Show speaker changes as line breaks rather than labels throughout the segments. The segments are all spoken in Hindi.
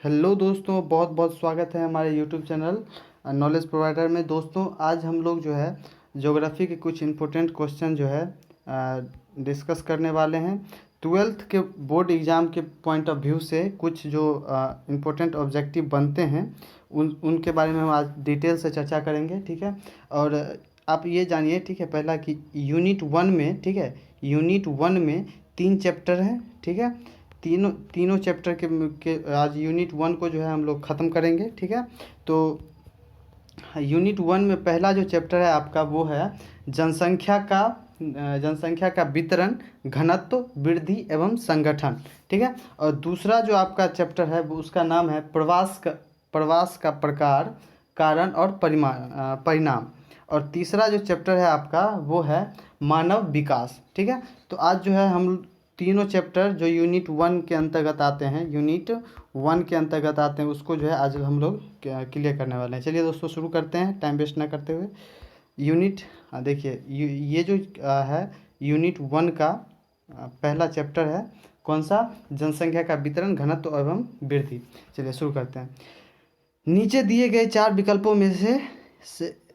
हेलो दोस्तों, बहुत बहुत स्वागत है हमारे यूट्यूब चैनल नॉलेज प्रोवाइडर में। दोस्तों आज हम लोग जो है ज्योग्राफी के कुछ इम्पोर्टेंट क्वेश्चन जो है डिस्कस करने वाले हैं। ट्वेल्थ के बोर्ड एग्ज़ाम के पॉइंट ऑफ व्यू से कुछ जो इम्पोर्टेंट ऑब्जेक्टिव बनते हैं उनके बारे में हम आज डिटेल से चर्चा करेंगे, ठीक है। और आप ये जानिए, ठीक है, पहला कि यूनिट 1 में, ठीक है, यूनिट 1 में 3 चैप्टर हैं, ठीक है। तीनों तीनों चैप्टर के आज यूनिट 1 को जो है हम लोग ख़त्म करेंगे, ठीक है। तो यूनिट 1 में पहला जो चैप्टर है आपका वो है जनसंख्या का वितरण, घनत्व, वृद्धि एवं संगठन, ठीक है। और दूसरा जो आपका चैप्टर है वो उसका नाम है प्रवास का प्रकार, कारण और परिणाम। और तीसरा जो चैप्टर है आपका वो है मानव विकास, ठीक है। तो आज जो है हम तीनों चैप्टर जो यूनिट 1 के अंतर्गत आते हैं उसको जो है आज हम लोग क्लियर करने वाले हैं। चलिए दोस्तों शुरू करते हैं टाइम वेस्ट ना करते हुए। यूनिट देखिए ये जो है यूनिट 1 का पहला चैप्टर है, कौन सा? जनसंख्या का वितरण, घनत्व एवं वृद्धि। चलिए शुरू करते हैं। नीचे दिए गए 4 विकल्पों में से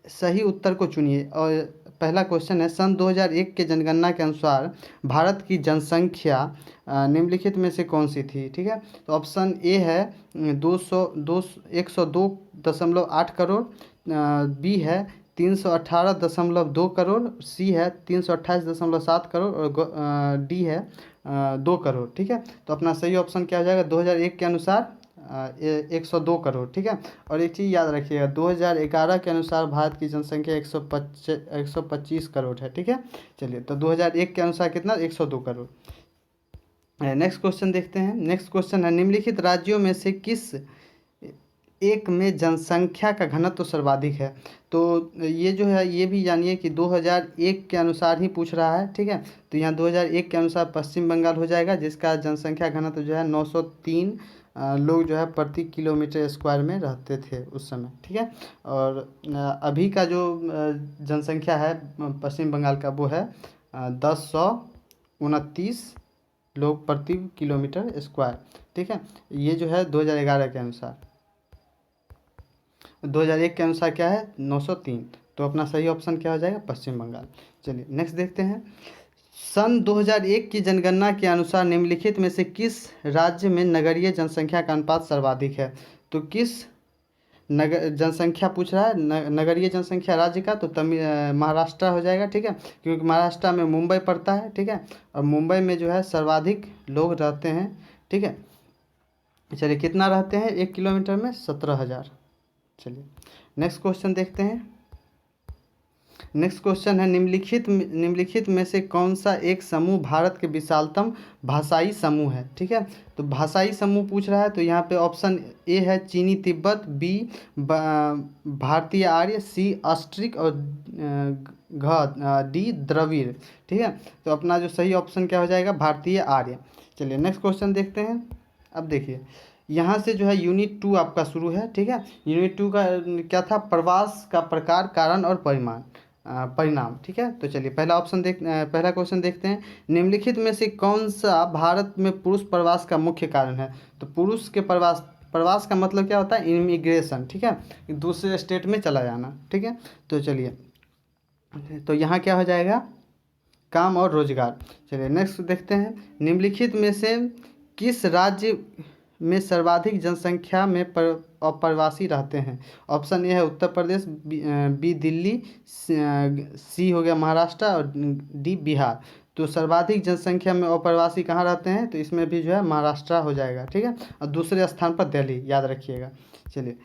सही उत्तर को चुनिए। और पहला क्वेश्चन है, सन 2001 के जनगणना के अनुसार भारत की जनसंख्या निम्नलिखित में से कौन सी थी, ठीक है। तो ऑप्शन ए है 102.8 करोड़, बी है 318.2 करोड़, सी है 328.7 करोड़ और डी है 2 करोड़, ठीक है। तो अपना सही ऑप्शन क्या हो जाएगा? 2001 के अनुसार 102 करोड़, ठीक है। और एक चीज़ याद रखिएगा, 2011 के अनुसार भारत की जनसंख्या 125 करोड़ है, ठीक है। चलिए, तो 2001 के अनुसार कितना? 102 करोड़। नेक्स्ट क्वेश्चन देखते हैं। नेक्स्ट क्वेश्चन है, निम्नलिखित राज्यों में से किस एक में जनसंख्या का घनत्व सर्वाधिक है? तो ये जो है ये भी जानिए कि 2001 के अनुसार ही पूछ रहा है, ठीक है। तो यहाँ 2001 के अनुसार पश्चिम बंगाल हो जाएगा, जिसका जनसंख्या घनत्व जो है 903 लोग जो है प्रति किलोमीटर स्क्वायर में रहते थे उस समय, ठीक है। और अभी का जो जनसंख्या है पश्चिम बंगाल का वो है 1029 लोग प्रति किलोमीटर स्क्वायर, ठीक है। ये जो है 2011 के अनुसार। 2001 के अनुसार क्या है? 903। तो अपना सही ऑप्शन क्या हो जाएगा? पश्चिम बंगाल। चलिए नेक्स्ट देखते हैं। सन 2001 की जनगणना के अनुसार निम्नलिखित में से किस राज्य में नगरीय जनसंख्या का अनुपात सर्वाधिक है? तो किस जनसंख्या पूछ रहा है, नगरीय जनसंख्या राज्य का, तो महाराष्ट्र हो जाएगा, ठीक है। क्योंकि महाराष्ट्र में मुंबई पड़ता है, ठीक है। और मुंबई में जो है सर्वाधिक लोग रहते हैं, ठीक है। चलिए कितना रहते हैं 1 किलोमीटर में? 17,000। चलिए नेक्स्ट क्वेश्चन देखते हैं। नेक्स्ट क्वेश्चन है, निम्नलिखित में से कौन सा एक समूह भारत के विशालतम भाषाई समूह है, ठीक है। तो भाषाई समूह पूछ रहा है, तो यहाँ पे ऑप्शन ए है चीनी तिब्बत, बी भारतीय आर्य, सी अस्ट्रिक और डी द्रविड़, ठीक है। तो अपना जो सही ऑप्शन क्या हो जाएगा? भारतीय आर्य। चलिए नेक्स्ट क्वेश्चन देखते हैं। अब देखिए यहाँ से जो है यूनिट 2 आपका शुरू है, ठीक है। यूनिट 2 का क्या था? प्रवास का प्रकार, कारण और परिणाम, ठीक है। तो चलिए पहला क्वेश्चन देखते हैं। निम्नलिखित में से कौन सा भारत में पुरुष प्रवास का मुख्य कारण है? तो पुरुष के प्रवास का मतलब क्या होता है? इमिग्रेशन, ठीक है, दूसरे स्टेट में चला जाना, ठीक है। तो चलिए, तो यहाँ क्या हो जाएगा? काम और रोजगार। चलिए नेक्स्ट देखते हैं। निम्नलिखित में से किस राज्य में सर्वाधिक जनसंख्या में अप्रवासी रहते हैं? ऑप्शन ए है उत्तर प्रदेश, बी दिल्ली, सी हो गया महाराष्ट्र और डी बिहार। तो सर्वाधिक जनसंख्या में अप्रवासी कहाँ रहते हैं? तो इसमें भी जो है महाराष्ट्र हो जाएगा, ठीक है। और दूसरे स्थान पर दिल्ली, याद रखिएगा। चलिए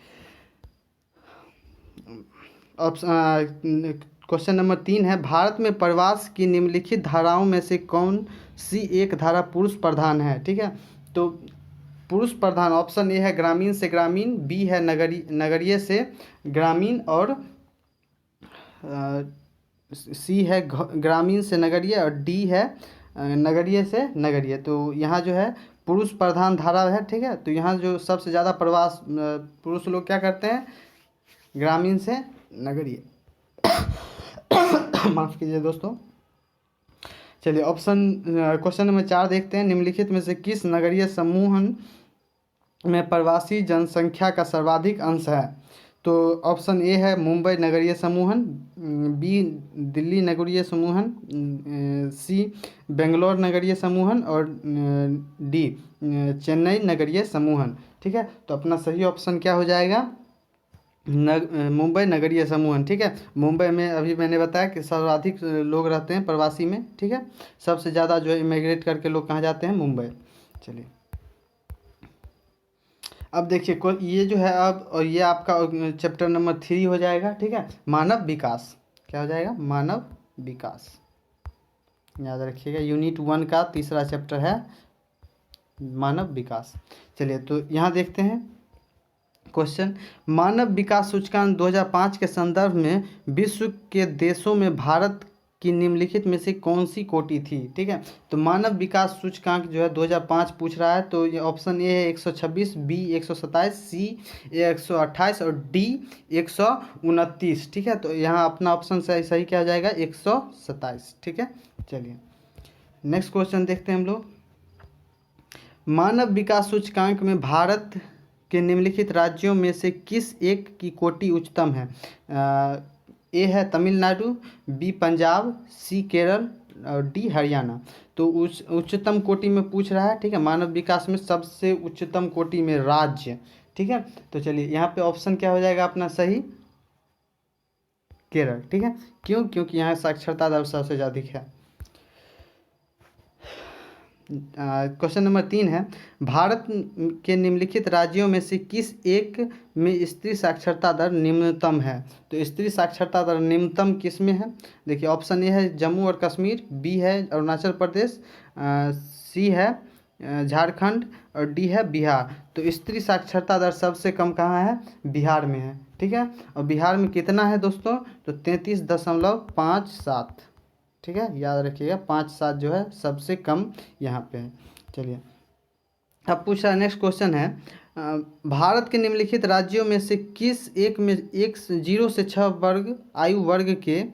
ऑप्शन क्वेश्चन नंबर 3 है, भारत में प्रवास की निम्नलिखित धाराओं में से कौन सी एक धारा पुरुष प्रधान है, ठीक है। तो पुरुष प्रधान ऑप्शन ए है ग्रामीण से ग्रामीण, बी है नगरीय से ग्रामीण और सी है ग्रामीण से नगरीय और डी है नगरीय से नगरीय। तो यहाँ जो है पुरुष प्रधान धारा है, ठीक है। तो यहाँ जो सबसे ज़्यादा प्रवास पुरुष लोग क्या करते हैं? ग्रामीण से नगरीय। माफ़ कीजिए दोस्तों। चलिए क्वेश्चन नंबर 4 देखते हैं। निम्नलिखित में से किस नगरीय समूहन में प्रवासी जनसंख्या का सर्वाधिक अंश है? तो ऑप्शन ए है मुंबई नगरीय समूहन, बी दिल्ली नगरीय समूहन, सी बेंगलोर नगरीय समूहन और डी चेन्नई नगरीय समूहन। ठीक है, तो अपना सही ऑप्शन क्या हो जाएगा? मुंबई नगरीय समूहन। ठीक है, मुंबई में अभी मैंने बताया कि सर्वाधिक लोग रहते हैं प्रवासी में। ठीक है, सबसे ज़्यादा जो है इमिग्रेट करके लोग कहाँ जाते हैं? मुंबई। चलिए अब देखिए ये जो है अब, और ये आपका चैप्टर नंबर 3 हो जाएगा। ठीक है, मानव विकास। क्या हो जाएगा? मानव विकास। याद रखिएगा, यूनिट 1 का तीसरा चैप्टर है मानव विकास। चलिए तो यहाँ देखते हैं क्वेश्चन। मानव विकास सूचकांक 2005 के संदर्भ में विश्व के देशों में भारत की निम्नलिखित में से कौन सी कोटि थी? ठीक है, तो मानव विकास सूचकांक जो है 2005 पूछ रहा है, तो ये ऑप्शन ए है 126, बी 127, सी 128 और डी 129। ठीक है, तो यहाँ अपना ऑप्शन सही सही क्या हो जाएगा? 127। ठीक है, चलिए नेक्स्ट क्वेश्चन देखते हैं हम लोग। मानव विकास सूचकांक में भारत के निम्नलिखित राज्यों में से किस एक की कोटि उच्चतम है? ए है तमिलनाडु, बी पंजाब, सी केरल और डी हरियाणा। तो उच्चतम कोटि में पूछ रहा है। ठीक है, मानव विकास में सबसे उच्चतम कोटि में राज्य। ठीक है, तो चलिए यहाँ पे ऑप्शन क्या हो जाएगा अपना सही? केरल। ठीक है, क्यों? क्योंकि यहाँ साक्षरता दर सबसे अधिक है। क्वेश्चन नंबर 3 है, भारत के निम्नलिखित राज्यों में से किस एक में स्त्री साक्षरता दर निम्नतम है? तो स्त्री साक्षरता दर निम्नतम किस में है? देखिए ऑप्शन ए है जम्मू और कश्मीर, बी है अरुणाचल प्रदेश, सी है झारखंड और डी है बिहार। तो स्त्री साक्षरता दर सबसे कम कहाँ है? बिहार में है। ठीक है, और बिहार में कितना है दोस्तों? तो 33.57। ठीक है, याद रखिएगा 5-7 जो है सबसे कम यहाँ पे है। चलिए अब पूछ रहा है, नेक्स्ट क्वेश्चन है, भारत के निम्नलिखित राज्यों में से किस एक में 0 से 6 वर्ग आयु वर्ग के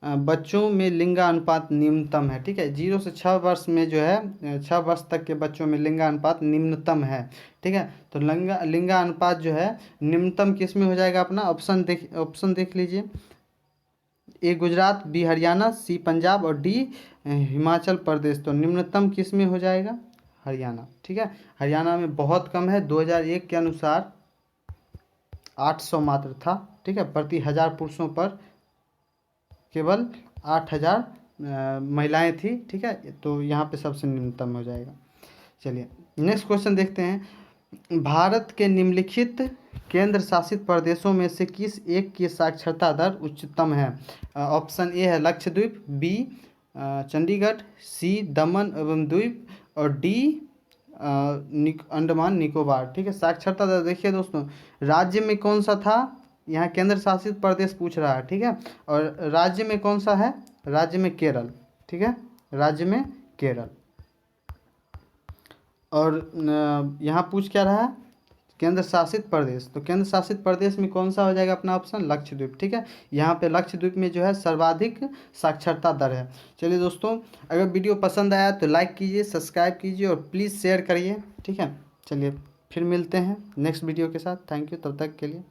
बच्चों में लिंगानुपात निम्नतम है? ठीक है, 0 से 6 वर्ष में जो है 6 वर्ष तक के बच्चों में लिंगानुपात निम्नतम है। ठीक है, तो लिंगानुपात जो है निम्नतम किस में हो जाएगा अपना? ऑप्शन देख लीजिए। ए गुजरात, बी हरियाणा, सी पंजाब और डी हिमाचल प्रदेश। तो निम्नतम किस में हो जाएगा? हरियाणा। ठीक है, हरियाणा में बहुत कम है। 2001 के अनुसार 800 मात्र था। ठीक है, प्रति 1000 पुरुषों पर केवल 8000 महिलाएं थी। ठीक है, तो यहाँ पे सबसे निम्नतम हो जाएगा। चलिए नेक्स्ट क्वेश्चन देखते हैं। भारत के निम्नलिखित केंद्र शासित प्रदेशों में से किस एक की साक्षरता दर उच्चतम है? ऑप्शन ए है लक्षद्वीप, बी चंडीगढ़, सी दमन एवं द्वीप और डी अंडमान निकोबार। ठीक है, साक्षरता दर देखिए दोस्तों, राज्य में कौन सा था? यहाँ केंद्र शासित प्रदेश पूछ रहा है। ठीक है, और राज्य में कौन सा है? राज्य में केरल। ठीक है, राज्य में केरल। और यहाँ पूछ क्या रहा है? केंद्र शासित प्रदेश। तो केंद्र शासित प्रदेश में कौन सा हो जाएगा अपना ऑप्शन? लक्षद्वीप। ठीक है, यहाँ पे लक्षद्वीप में जो है सर्वाधिक साक्षरता दर है। चलिए दोस्तों, अगर वीडियो पसंद आया तो लाइक कीजिए, सब्सक्राइब कीजिए और प्लीज़ शेयर करिए। ठीक है, चलिए फिर मिलते हैं नेक्स्ट वीडियो के साथ। थैंक यू तब तक के लिए।